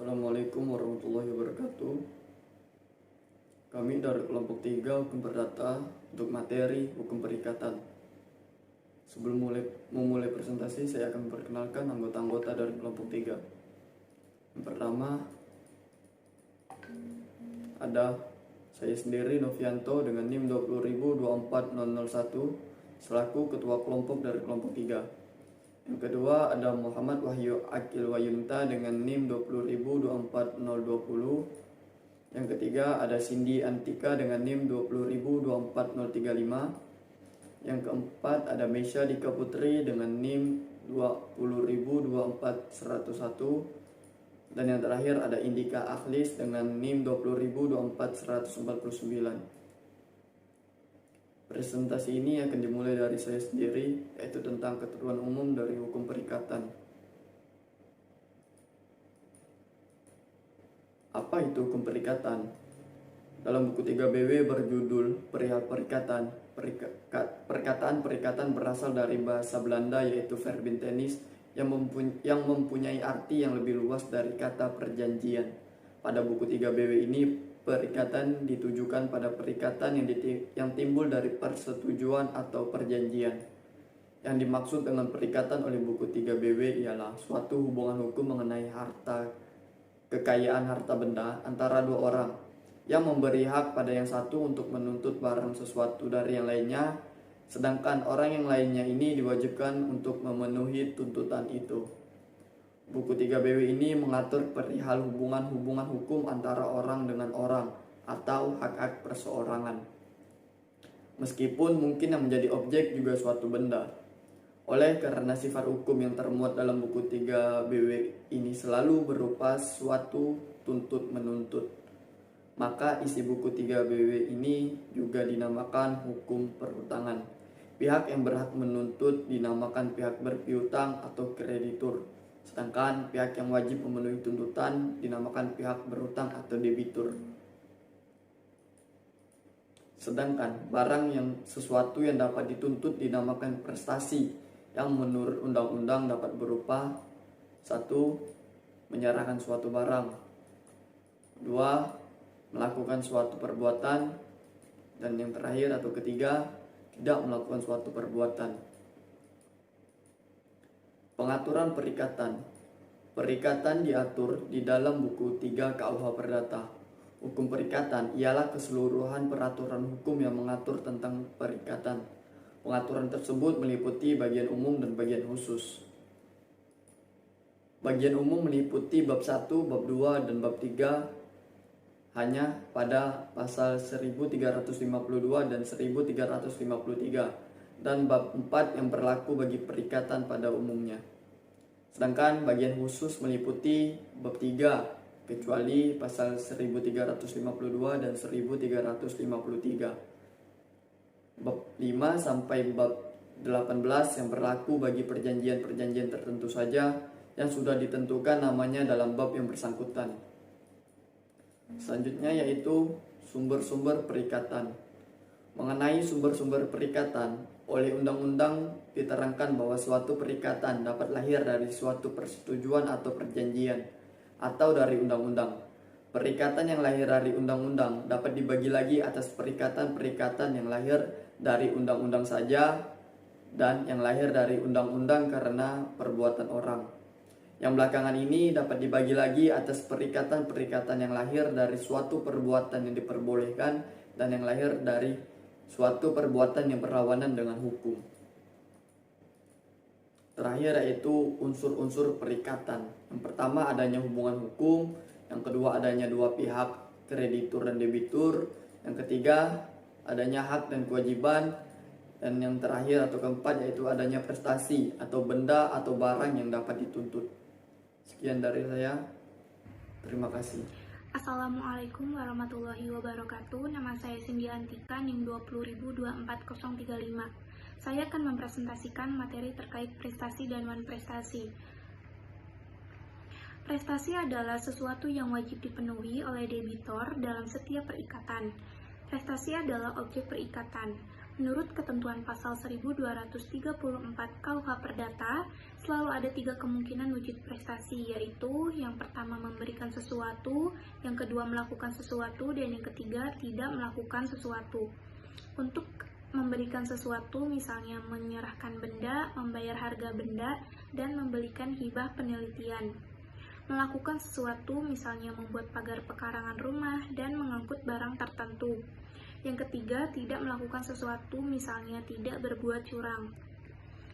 Assalamualaikum warahmatullahi wabarakatuh. Kami dari kelompok 3 Hukum Perdata untuk materi Hukum Perikatan. Sebelum memulai presentasi, saya akan memperkenalkan anggota-anggota dari kelompok 3. Yang pertama, ada saya sendiri, Novianto, dengan NIM 2002401 selaku ketua kelompok dari kelompok 3. Yang kedua, ada Muhammad Wahyu Akil Wayunta dengan NIM 2002420. Yang ketiga, ada Cindy Antika dengan NIM 2002435. Yang keempat, ada Mesya Dika Putri dengan NIM 2002401. Dan yang terakhir, ada Indika Akhlis dengan NIM 2002449. Presentasi ini akan dimulai dari saya sendiri, yaitu tentang ketentuan umum dari hukum perikatan. Apa itu hukum perikatan? Dalam buku 3BW berjudul Perihal Perikatan. Perikataan berasal dari bahasa Belanda, yaitu verbintenis, yang mempunyai arti yang lebih luas dari kata perjanjian. Pada buku 3BW ini, perikatan ditujukan pada perikatan yang timbul dari persetujuan atau perjanjian. Yang dimaksud dengan perikatan oleh buku 3BW ialah suatu hubungan hukum mengenai kekayaan harta benda antara dua orang yang memberi hak pada yang satu untuk menuntut barang sesuatu dari yang lainnya, sedangkan orang yang lainnya ini diwajibkan untuk memenuhi tuntutan itu. Buku 3BW ini mengatur perihal hubungan hukum antara orang dengan orang atau hak-hak perseorangan. Meskipun mungkin yang menjadi objek juga suatu benda. Oleh karena sifat hukum yang termuat dalam buku 3BW ini selalu berupa suatu tuntut-menuntut, maka isi buku 3BW ini juga dinamakan hukum perhutangan. Pihak yang berhak menuntut dinamakan pihak berpiutang atau kreditur, sedangkan pihak yang wajib memenuhi tuntutan dinamakan pihak berhutang atau debitur. Sedangkan sesuatu yang dapat dituntut dinamakan prestasi, yang menurut undang-undang dapat berupa 1. Menyerahkan suatu barang, 2. Melakukan suatu perbuatan, dan yang terakhir atau ketiga, tidak melakukan suatu perbuatan. Pengaturan perikatan. Perikatan diatur di dalam buku 3 KUH Perdata. Hukum perikatan ialah keseluruhan peraturan hukum yang mengatur tentang perikatan. Pengaturan tersebut meliputi bagian umum dan bagian khusus. Bagian umum meliputi bab 1, bab 2, dan bab 3 hanya pada pasal 1352 dan 1353, dan bab 4 yang berlaku bagi perikatan pada umumnya. Sedangkan bagian khusus meliputi bab 3 kecuali pasal 1352 dan 1353. Bab 5 sampai bab 18 yang berlaku bagi perjanjian-perjanjian tertentu saja yang sudah ditentukan namanya dalam bab yang bersangkutan. Selanjutnya yaitu sumber-sumber perikatan. Mengenai sumber-sumber perikatan, oleh undang-undang diterangkan bahwa suatu perikatan dapat lahir dari suatu persetujuan atau perjanjian, atau dari undang-undang. Perikatan yang lahir dari undang-undang dapat dibagi lagi atas perikatan-perikatan yang lahir dari undang-undang saja dan yang lahir dari undang-undang karena perbuatan orang. Yang belakangan ini dapat dibagi lagi atas perikatan-perikatan yang lahir dari suatu perbuatan yang diperbolehkan dan yang lahir dari suatu perbuatan yang berlawanan dengan hukum. Terakhir yaitu unsur-unsur perikatan. Yang pertama adanya hubungan hukum, yang kedua adanya dua pihak, kreditur dan debitur, yang ketiga adanya hak dan kewajiban, dan yang terakhir atau keempat yaitu adanya prestasi atau benda atau barang yang dapat dituntut. Sekian dari saya. Terima kasih. Assalamualaikum warahmatullahi wabarakatuh. Nama saya Cindy Antika, NIM 200244035. Saya akan mempresentasikan materi terkait prestasi dan non-prestasi. Prestasi adalah sesuatu yang wajib dipenuhi oleh debitor dalam setiap perikatan. Prestasi adalah objek perikatan. Menurut ketentuan pasal 1234 KUH Perdata, selalu ada 3 kemungkinan wujud prestasi, yaitu yang pertama memberikan sesuatu, yang kedua melakukan sesuatu, dan yang ketiga tidak melakukan sesuatu. Untuk memberikan sesuatu, misalnya menyerahkan benda, membayar harga benda, dan membelikan hibah penelitian. Melakukan sesuatu, misalnya membuat pagar pekarangan rumah dan mengangkut barang tertentu. Yang ketiga, tidak melakukan sesuatu, misalnya tidak berbuat curang.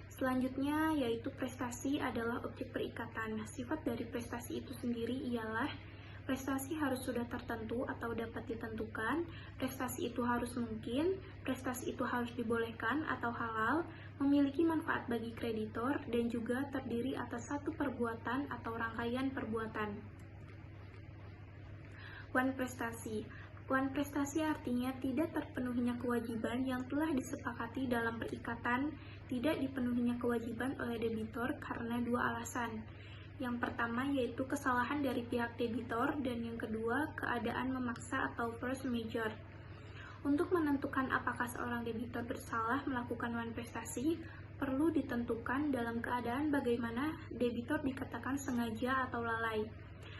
Selanjutnya, yaitu prestasi adalah objek perikatan. Sifat dari prestasi itu sendiri ialah prestasi harus sudah tertentu atau dapat ditentukan, prestasi itu harus mungkin, prestasi itu harus dibolehkan atau halal, memiliki manfaat bagi kreditor, dan juga terdiri atas satu perbuatan atau rangkaian perbuatan. Wan prestasi. Wan prestasi artinya tidak terpenuhinya kewajiban yang telah disepakati dalam perikatan, tidak dipenuhinya kewajiban oleh debitor karena 2 alasan. Yang pertama yaitu kesalahan dari pihak debitor, dan yang kedua keadaan memaksa atau force majeure. Untuk menentukan apakah seorang debitor bersalah melakukan wan prestasi, perlu ditentukan dalam keadaan bagaimana debitor dikatakan sengaja atau lalai.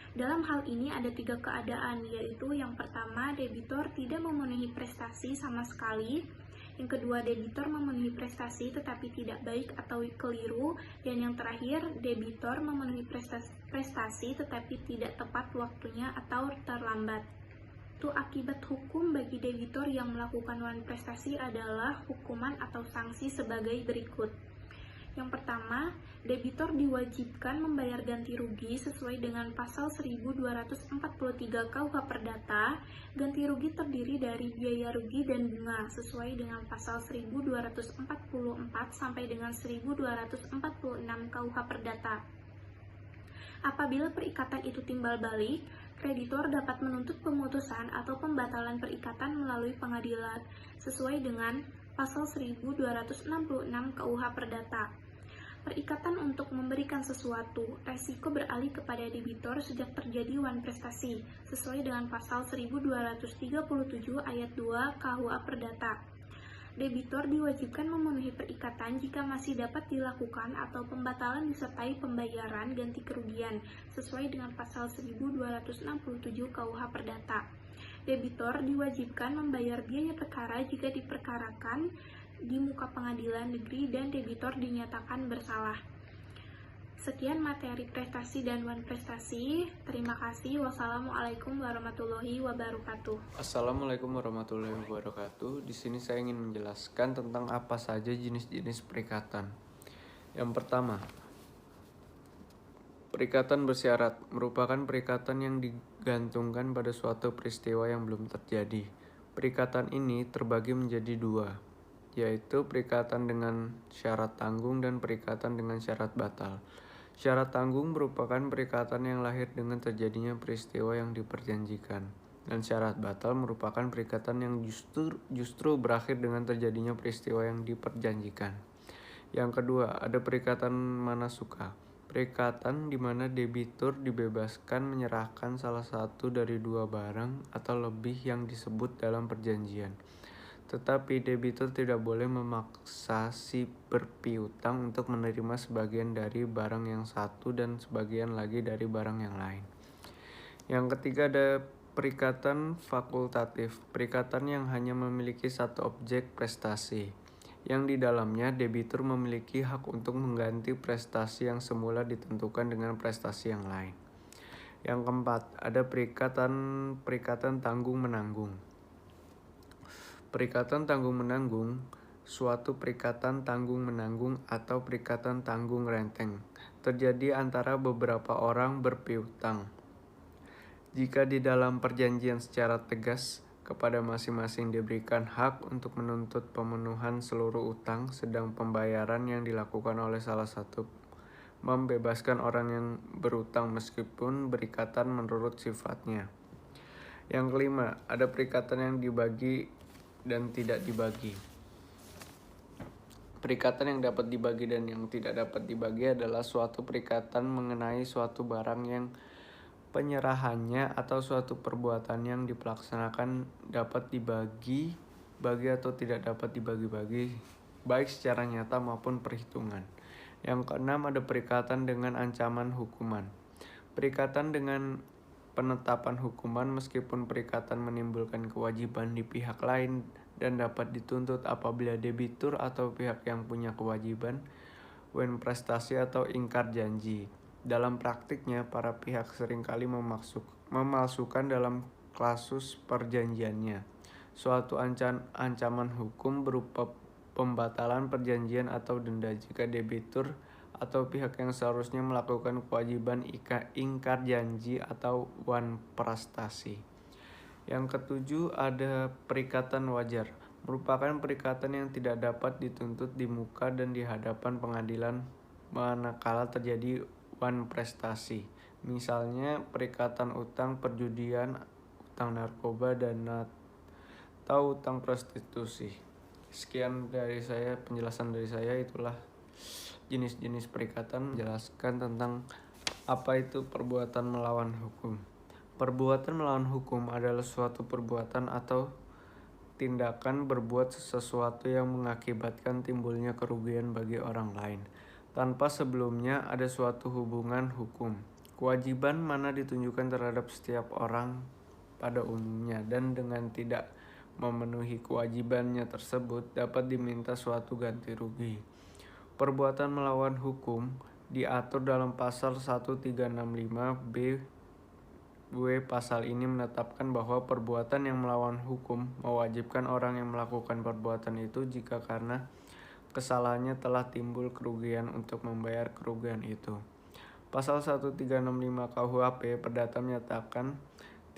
Dalam hal ini ada 3 keadaan, yaitu yang pertama debitor tidak memenuhi prestasi sama sekali, yang kedua debitor memenuhi prestasi tetapi tidak baik atau keliru, dan yang terakhir debitor memenuhi prestasi tetapi tidak tepat waktunya atau terlambat. Itu akibat hukum bagi debitor yang melakukan wan prestasi adalah hukuman atau sanksi sebagai berikut. Yang pertama, debitor diwajibkan membayar ganti rugi sesuai dengan pasal 1243 KUH Perdata. Ganti rugi terdiri dari biaya rugi dan bunga sesuai dengan pasal 1244 sampai dengan 1246 KUH Perdata. Apabila perikatan itu timbal balik, kreditor dapat menuntut pemutusan atau pembatalan perikatan melalui pengadilan sesuai dengan pasal 1266 KUH Perdata. Perikatan untuk memberikan sesuatu, resiko beralih kepada debitor sejak terjadi wan prestasi, sesuai dengan pasal 1237 ayat 2 KUH Perdata. Debitor diwajibkan memenuhi perikatan jika masih dapat dilakukan atau pembatalan disertai pembayaran ganti kerugian, sesuai dengan pasal 1267 KUH Perdata. Debitor diwajibkan membayar biaya perkara jika diperkarakan di muka pengadilan negeri dan debitor dinyatakan bersalah. Sekian materi prestasi dan wan prestasi. Terima kasih. Wassalamualaikum warahmatullahi wabarakatuh. Assalamualaikum warahmatullahi wabarakatuh. Di sini saya ingin menjelaskan tentang apa saja jenis-jenis perikatan. Yang pertama, perikatan bersyarat merupakan perikatan yang digantungkan pada suatu peristiwa yang belum terjadi. Perikatan ini terbagi menjadi 2, yaitu perikatan dengan syarat tanggung dan perikatan dengan syarat batal. Syarat tanggung merupakan perikatan yang lahir dengan terjadinya peristiwa yang diperjanjikan, dan syarat batal merupakan perikatan yang justru berakhir dengan terjadinya peristiwa yang diperjanjikan. Yang kedua, ada perikatan manasuka. Perikatan di mana debitur dibebaskan menyerahkan salah satu dari 2 barang atau lebih yang disebut dalam perjanjian. Tetapi debitur tidak boleh memaksa si berpiutang untuk menerima sebagian dari barang yang satu dan sebagian lagi dari barang yang lain. Yang ketiga ada perikatan fakultatif, perikatan yang hanya memiliki satu objek prestasi, yang di dalamnya debitur memiliki hak untuk mengganti prestasi yang semula ditentukan dengan prestasi yang lain. Yang keempat, ada perikatan tanggung-menanggung. Perikatan tanggung-menanggung, suatu perikatan tanggung-menanggung atau perikatan tanggung-renteng, terjadi antara beberapa orang berpiutang. Jika di dalam perjanjian secara tegas, kepada masing-masing diberikan hak untuk menuntut pemenuhan seluruh utang, sedang pembayaran yang dilakukan oleh salah satu membebaskan orang yang berutang meskipun berikatan menurut sifatnya. Yang kelima, ada perikatan yang dibagi dan tidak dibagi. Perikatan yang dapat dibagi dan yang tidak dapat dibagi adalah suatu perikatan mengenai suatu barang yang penyerahannya atau suatu perbuatan yang dipelaksanakan dapat dibagi bagi atau tidak dapat dibagi-bagi, baik secara nyata maupun perhitungan. Yang keenam, ada perikatan dengan ancaman hukuman. Perikatan dengan penetapan hukuman meskipun perikatan menimbulkan kewajiban di pihak lain dan dapat dituntut apabila debitur atau pihak yang punya kewajiban wen prestasi atau ingkar janji. Dalam praktiknya, para pihak seringkali memalsukan dalam kasus perjanjiannya suatu ancaman hukum berupa pembatalan perjanjian atau denda jika debitur atau pihak yang seharusnya melakukan kewajiban ingkar janji atau wan prestasi. Yang ketujuh, ada perikatan wajar, merupakan perikatan yang tidak dapat dituntut di muka dan di hadapan pengadilan manakala terjadi wan prestasi. Misalnya perikatan utang perjudian, utang narkoba, dan atau utang prostitusi. Sekian dari saya, penjelasan dari saya. Itulah jenis-jenis perikatan, menjelaskan tentang apa itu perbuatan melawan hukum. Perbuatan melawan hukum adalah suatu perbuatan atau tindakan berbuat sesuatu yang mengakibatkan timbulnya kerugian bagi orang lain tanpa sebelumnya ada suatu hubungan hukum. Kewajiban mana ditunjukkan terhadap setiap orang pada umumnya, dan dengan tidak memenuhi kewajibannya tersebut dapat diminta suatu ganti rugi. Perbuatan melawan hukum diatur dalam pasal 1365B. Pasal ini menetapkan bahwa perbuatan yang melawan hukum mewajibkan orang yang melakukan perbuatan itu jika karena kesalahannya telah timbul kerugian untuk membayar kerugian itu. Pasal 1365 KUHP Perdata menyatakan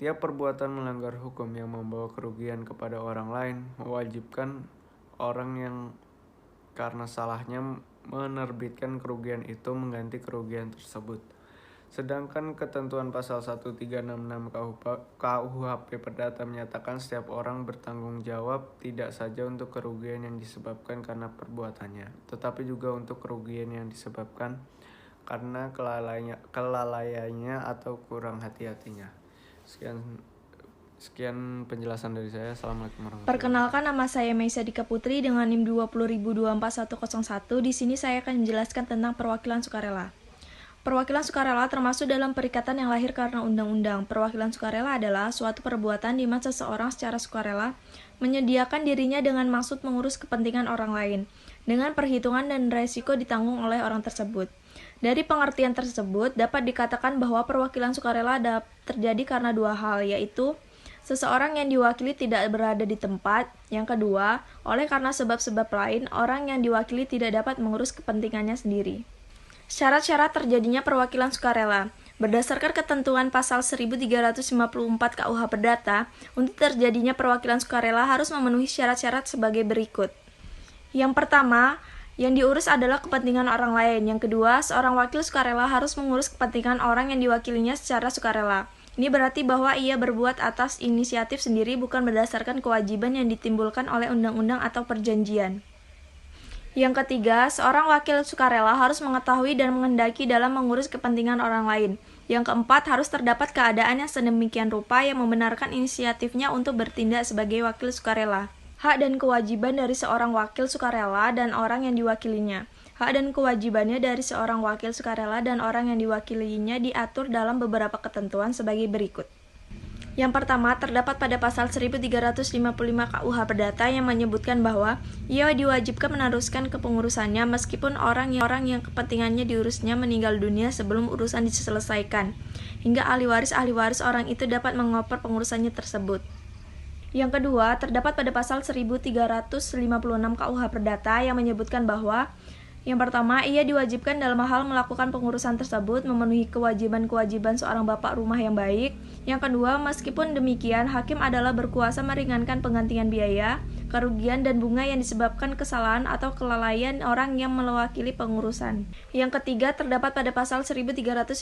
tiap perbuatan melanggar hukum yang membawa kerugian kepada orang lain mewajibkan orang yang karena salahnya menerbitkan kerugian itu mengganti kerugian tersebut. Sedangkan ketentuan pasal 1366 KUHP Perdata menyatakan setiap orang bertanggung jawab tidak saja untuk kerugian yang disebabkan karena perbuatannya, tetapi juga untuk kerugian yang disebabkan karena kelalaiannya atau kurang hati-hatinya. Sekian penjelasan dari saya. Assalamualaikum warahmatullahi wabarakatuh. Perkenalkan, nama saya Meisa Dika Putri dengan NIM 200.24101. Di sini saya akan menjelaskan tentang perwakilan sukarela. Perwakilan sukarela termasuk dalam perikatan yang lahir karena undang-undang. Perwakilan sukarela adalah suatu perbuatan di mana seseorang secara sukarela menyediakan dirinya dengan maksud mengurus kepentingan orang lain, dengan perhitungan dan resiko ditanggung oleh orang tersebut. Dari pengertian tersebut, dapat dikatakan bahwa perwakilan sukarela terjadi karena dua hal, yaitu seseorang yang diwakili tidak berada di tempat. Yang kedua, oleh karena sebab-sebab lain, orang yang diwakili tidak dapat mengurus kepentingannya sendiri. Syarat-syarat terjadinya perwakilan sukarela. Berdasarkan ketentuan pasal 1354 KUH Perdata, untuk terjadinya perwakilan sukarela harus memenuhi syarat-syarat sebagai berikut. Yang pertama, yang diurus adalah kepentingan orang lain. Yang kedua, seorang wakil sukarela harus mengurus kepentingan orang yang diwakilinya secara sukarela. Ini berarti bahwa ia berbuat atas inisiatif sendiri, bukan berdasarkan kewajiban yang ditimbulkan oleh undang-undang atau perjanjian. Yang ketiga, seorang wakil sukarela harus mengetahui dan menghendaki dalam mengurus kepentingan orang lain. Yang keempat, harus terdapat keadaan yang sedemikian rupa yang membenarkan inisiatifnya untuk bertindak sebagai wakil sukarela. Hak dan kewajiban dari seorang wakil sukarela dan orang yang diwakilinya. Hak dan kewajibannya dari seorang wakil sukarela dan orang yang diwakilinya diatur dalam beberapa ketentuan sebagai berikut. Yang pertama, terdapat pada pasal 1355 KUH Perdata yang menyebutkan bahwa ia diwajibkan meneruskan kepengurusannya meskipun orang yang kepentingannya diurusnya meninggal dunia sebelum urusan diselesaikan, hingga ahli waris orang itu dapat mengoper pengurusannya tersebut. Yang kedua, terdapat pada pasal 1356 KUH Perdata yang menyebutkan bahwa yang pertama, ia diwajibkan dalam hal melakukan pengurusan tersebut memenuhi kewajiban-kewajiban seorang bapak rumah yang baik. Yang kedua, meskipun demikian, hakim adalah berkuasa meringankan penggantian biaya, kerugian, dan bunga yang disebabkan kesalahan atau kelalaian orang yang mewakili pengurusan. Yang ketiga, terdapat pada pasal 1357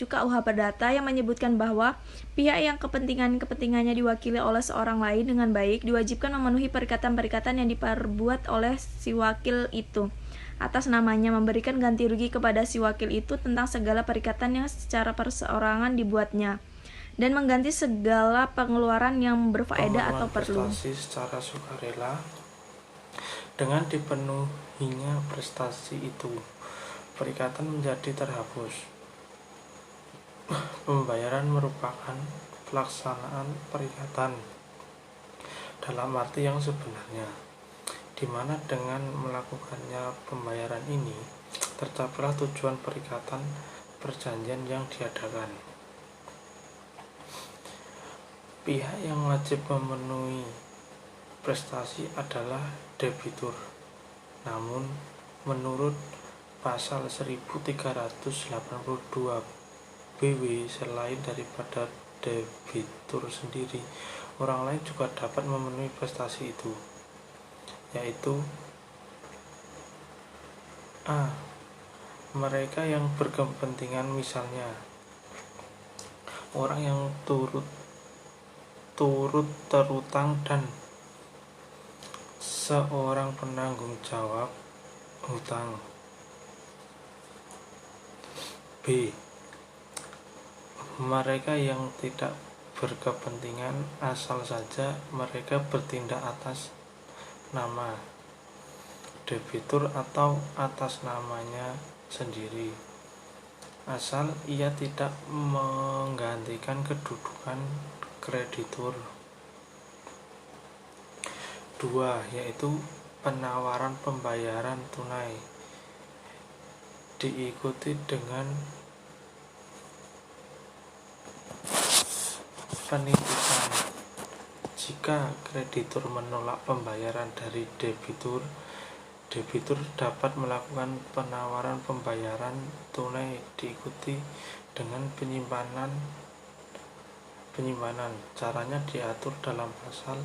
KUH Perdata yang menyebutkan bahwa pihak yang kepentingannya diwakili oleh seorang lain dengan baik diwajibkan memenuhi perikatan-perikatan yang diperbuat oleh si wakil itu atas namanya, memberikan ganti rugi kepada si wakil itu tentang segala perikatan yang secara perseorangan dibuatnya, dan mengganti segala pengeluaran yang berfaedah atau Pemenuhan perlu. prestasi secara sukarela. Dengan dipenuhinya prestasi itu, perikatan menjadi terhapus. Pembayaran merupakan pelaksanaan perikatan dalam arti yang sebenarnya, di mana dengan melakukannya pembayaran ini tercapailah tujuan perikatan perjanjian yang diadakan. Pihak yang wajib memenuhi prestasi adalah debitur. Namun menurut pasal 1382 BW, selain daripada debitur sendiri, orang lain juga dapat memenuhi prestasi itu, yaitu A. Mereka yang berkepentingan, misalnya orang yang turut terutang dan seorang penanggung jawab hutang. B. Mereka yang tidak berkepentingan, asal saja mereka bertindak atas nama debitur atau atas namanya sendiri, asal ia tidak menggantikan kedudukan kreditur. 2. Yaitu penawaran pembayaran tunai diikuti dengan penitipan. Jika kreditur menolak pembayaran dari debitur, debitur dapat melakukan penawaran pembayaran tunai diikuti dengan penyimpanan. Caranya diatur dalam pasal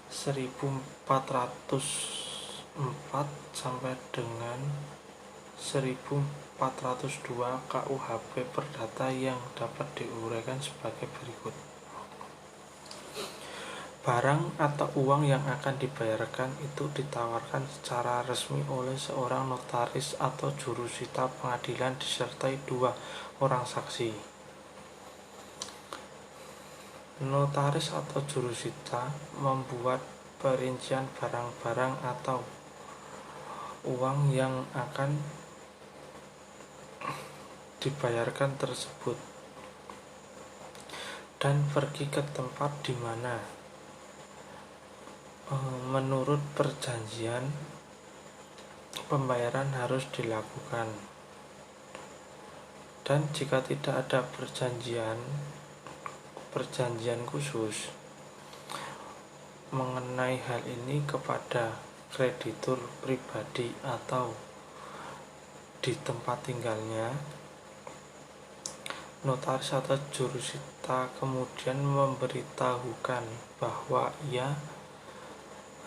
1404 sampai dengan 1402 KUHP Perdata yang dapat diuraikan sebagai berikut. Barang atau uang yang akan dibayarkan itu ditawarkan secara resmi oleh seorang notaris atau jurusita pengadilan disertai 2 orang saksi. Notaris atau jurusita membuat perincian barang-barang atau uang yang akan dibayarkan tersebut dan pergi ke tempat di mana menurut perjanjian pembayaran harus dilakukan. Dan jika tidak ada perjanjian khusus mengenai hal ini kepada kreditur pribadi atau di tempat tinggalnya, notaris atau jurusita kemudian memberitahukan bahwa ia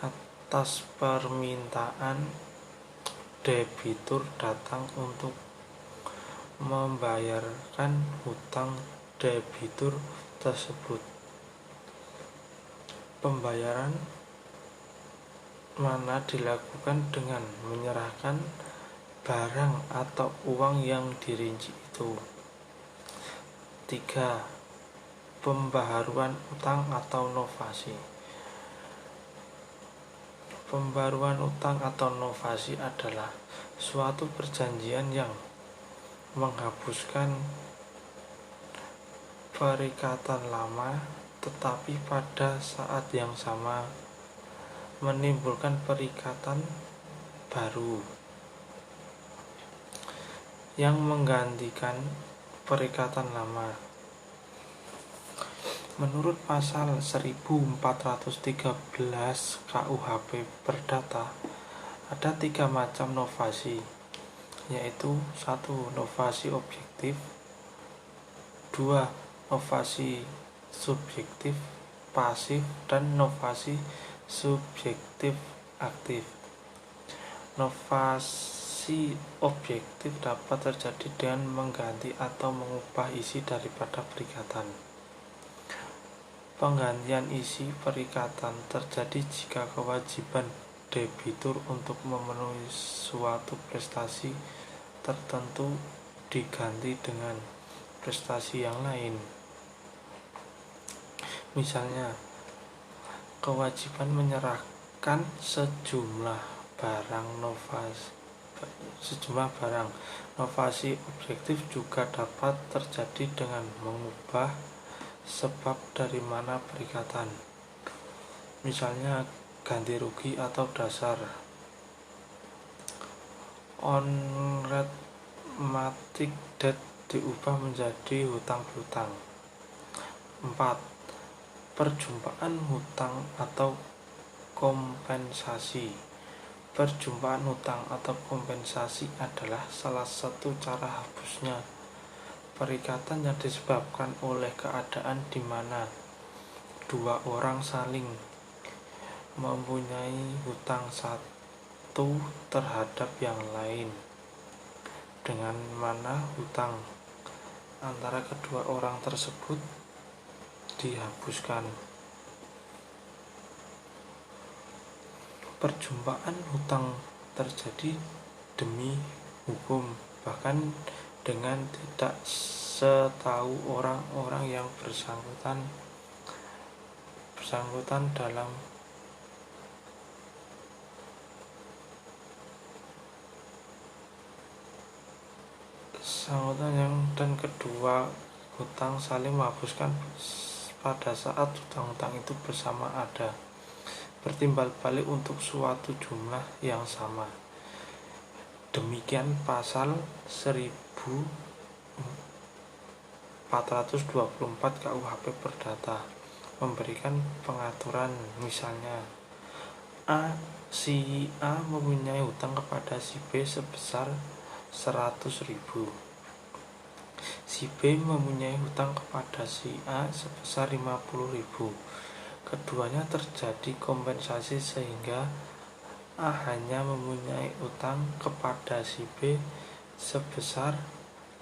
atas permintaan debitur datang untuk membayarkan hutang debitur tersebut. Pembayaran mana dilakukan dengan menyerahkan barang atau uang yang dirinci itu. 3. Pembaharuan utang atau novasi. Pembaruan utang atau novasi adalah suatu perjanjian yang menghapuskan perikatan lama, tetapi pada saat yang sama menimbulkan perikatan baru yang menggantikan perikatan lama. Menurut pasal 1413 KUHP Perdata, ada 3 macam novasi, yaitu 1. Novasi objektif, 2. Novasi subjektif pasif, dan novasi subjektif aktif. Novasi objektif dapat terjadi dengan mengganti atau mengubah isi daripada perikatan. Penggantian isi perikatan terjadi jika kewajiban debitur untuk memenuhi suatu prestasi tertentu diganti dengan prestasi yang lain. Misalnya, kewajiban menyerahkan sejumlah barang. Novasi objektif juga dapat terjadi dengan mengubah sebab dari mana perikatan. Misalnya, ganti rugi atau dasar. On-rate debt diubah menjadi hutang piutang. 4. Perjumpaan hutang atau kompensasi. Perjumpaan hutang atau kompensasi adalah salah satu cara hapusnya perikatan yang disebabkan oleh keadaan di mana dua orang saling mempunyai hutang satu terhadap yang lain, dengan mana hutang antara kedua orang tersebut dihapuskan. Perjumpaan hutang terjadi demi hukum, bahkan dengan tidak setahu orang-orang yang bersangkutan dalam dan kedua hutang saling menghapuskan pada saat hutang-hutang itu bersama ada bertimbal balik untuk suatu jumlah yang sama. Demikian pasal 1424 KUHP Perdata memberikan pengaturan. Misalnya, si A mempunyai hutang kepada si B sebesar 100.000. Si B mempunyai hutang kepada si A sebesar 50.000. Keduanya terjadi kompensasi sehingga A hanya mempunyai utang kepada si B sebesar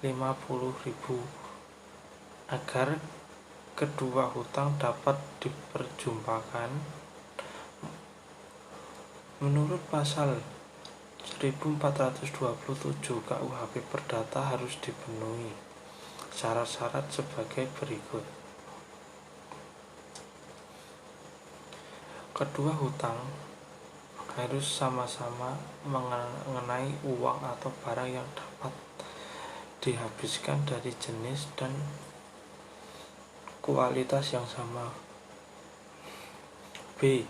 50.000. Agar kedua hutang dapat diperjumpakan, menurut pasal 1427 KUHP Perdata harus dipenuhi syarat-syarat sebagai berikut. Kedua hutang harus sama-sama mengenai uang atau barang yang dapat dihabiskan dari jenis dan kualitas yang sama. B.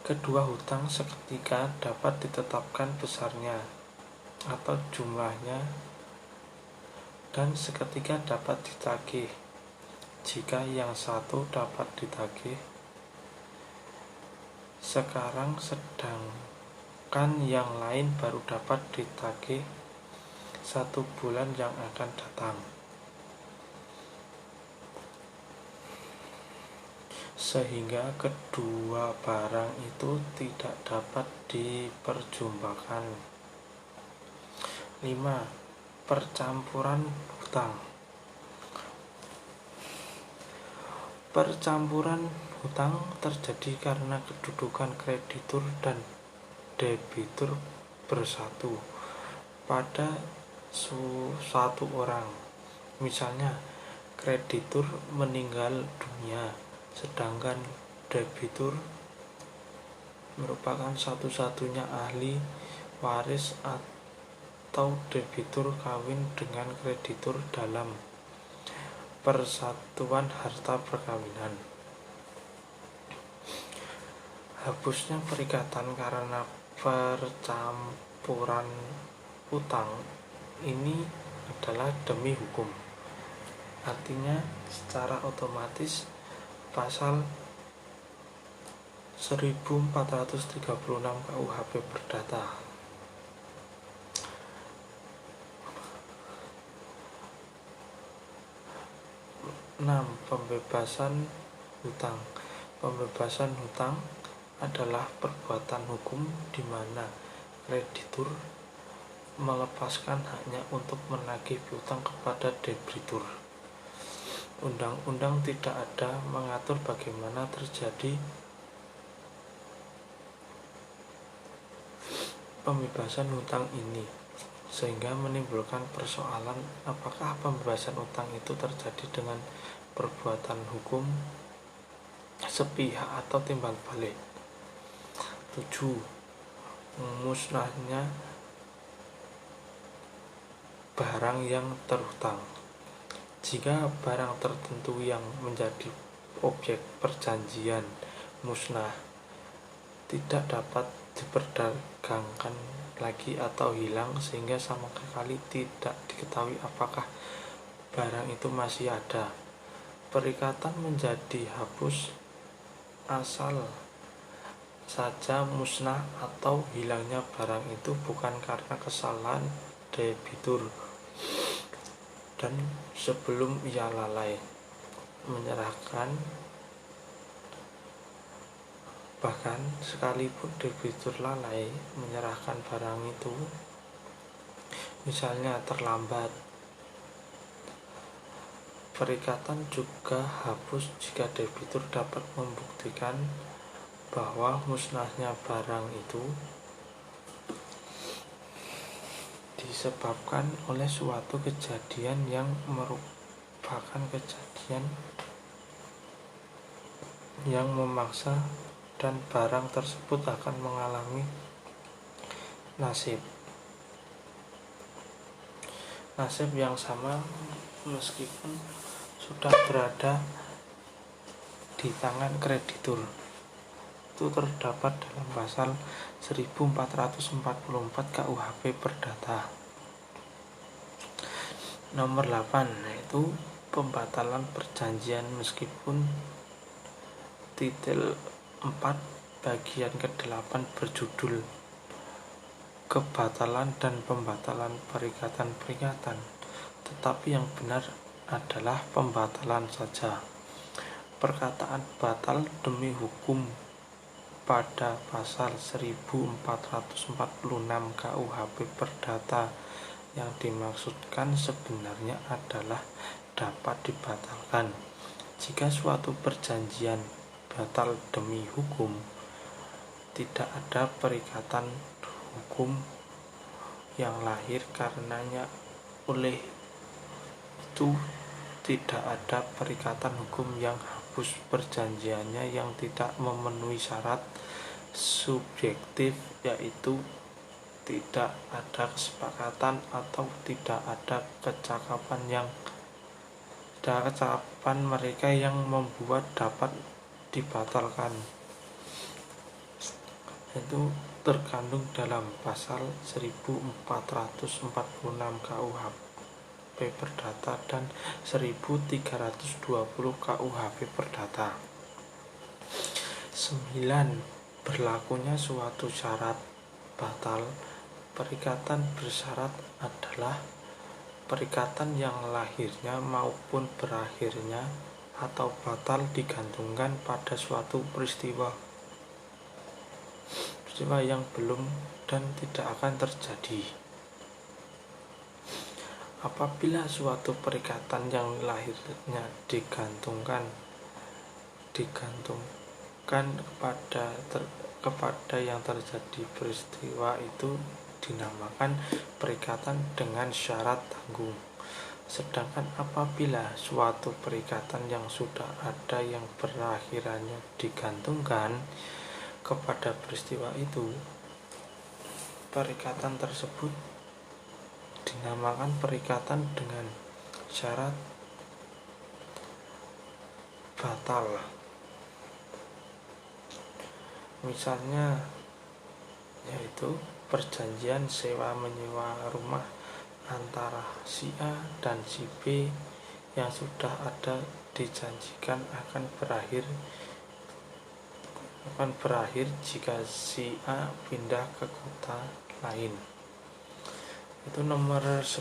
Kedua hutang seketika dapat ditetapkan besarnya atau jumlahnya dan seketika dapat ditagih. Jika yang satu dapat ditagih sekarang, sedangkan yang lain baru dapat ditagih 1 bulan yang akan datang, sehingga kedua barang itu tidak dapat diperjumpakan. 5. Percampuran hutang. Percampuran hutang terjadi karena kedudukan kreditur dan debitur bersatu pada suatu orang. Misalnya, kreditur meninggal dunia, sedangkan debitur merupakan satu-satunya ahli waris, atau debitur kawin dengan kreditur dalam persatuan harta perkawinan. Hapusnya perikatan karena percampuran hutang ini adalah demi hukum. Artinya, secara otomatis pasal 1436 KUHP Perdata. 6. Pembebasan hutang. Pembebasan hutang adalah perbuatan hukum di mana kreditur melepaskan haknya untuk menagih piutang kepada debitur. Undang-undang tidak ada mengatur bagaimana terjadi pembebasan hutang ini, sehingga menimbulkan persoalan apakah pembebasan hutang itu terjadi dengan perbuatan hukum sepihak atau timbal balik. 7. Musnahnya barang yang terhutang. Jika barang tertentu yang menjadi objek perjanjian musnah, tidak dapat diperdagangkan lagi atau hilang sehingga sama sekali tidak diketahui apakah barang itu masih ada, perikatan menjadi hapus asal saja musnah atau hilangnya barang itu bukan karena kesalahan debitur dan sebelum ia lalai menyerahkan, bahkan sekalipun debitur lalai menyerahkan barang itu, misalnya terlambat, perikatan juga hapus jika debitur dapat membuktikan bahwa musnahnya barang itu disebabkan oleh suatu kejadian yang merupakan kejadian yang memaksa dan barang tersebut akan mengalami nasib yang sama meskipun sudah berada di tangan kreditur. Itu terdapat dalam pasal 1444 KUHP Perdata. Nomor 8 yaitu pembatalan perjanjian meskipun titel 4 bagian ke-8 berjudul Kebatalan dan Pembatalan Perikatan-Perikatan, tetapi yang benar adalah pembatalan saja. Perkataan batal demi hukum pada pasal 1446 KUHP Perdata yang dimaksudkan sebenarnya adalah dapat dibatalkan jika suatu perjanjian batal demi hukum, tidak ada perikatan hukum yang lahir karenanya, oleh itu tidak ada perikatan hukum yang hapus perjanjiannya yang tidak memenuhi syarat subjektif, yaitu tidak ada kesepakatan atau tidak ada kecakapan mereka yang membuat dapat dibatalkan. Itu terkandung dalam pasal 1446 KUHP Perdata dan 1320 KUHP Perdata. 9. Berlakunya suatu syarat batal. Perikatan bersyarat adalah perikatan yang lahirnya maupun berakhirnya atau batal digantungkan pada suatu peristiwa yang belum dan tidak akan terjadi. Apabila suatu perikatan yang lahirnya digantungkan kepada yang terjadi peristiwa itu dinamakan perikatan dengan syarat tanggung. Sedangkan apabila suatu perikatan yang sudah ada yang berakhirannya digantungkan kepada peristiwa itu, perikatan tersebut dinamakan perikatan dengan syarat batal. Misalnya yaitu perjanjian sewa menyewa rumah antara si A dan si B yang sudah ada dijanjikan akan berakhir jika si A pindah ke kota lain. Itu nomor 10,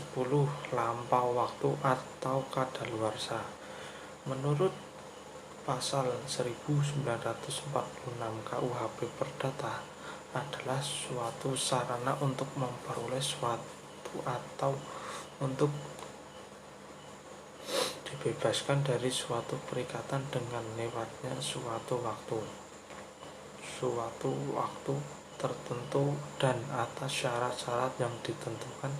lampau waktu atau kadaluarsa. Menurut pasal 1946 KUHP Perdata adalah suatu sarana untuk memperoleh suatu atau untuk dibebaskan dari suatu perikatan dengan lewatnya suatu waktu tertentu dan atas syarat-syarat yang ditentukan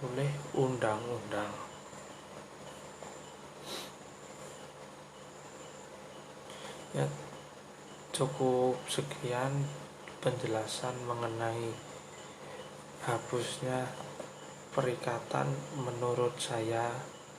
oleh undang-undang. Ya, Cukup sekian penjelasan mengenai hapusnya perikatan menurut saya.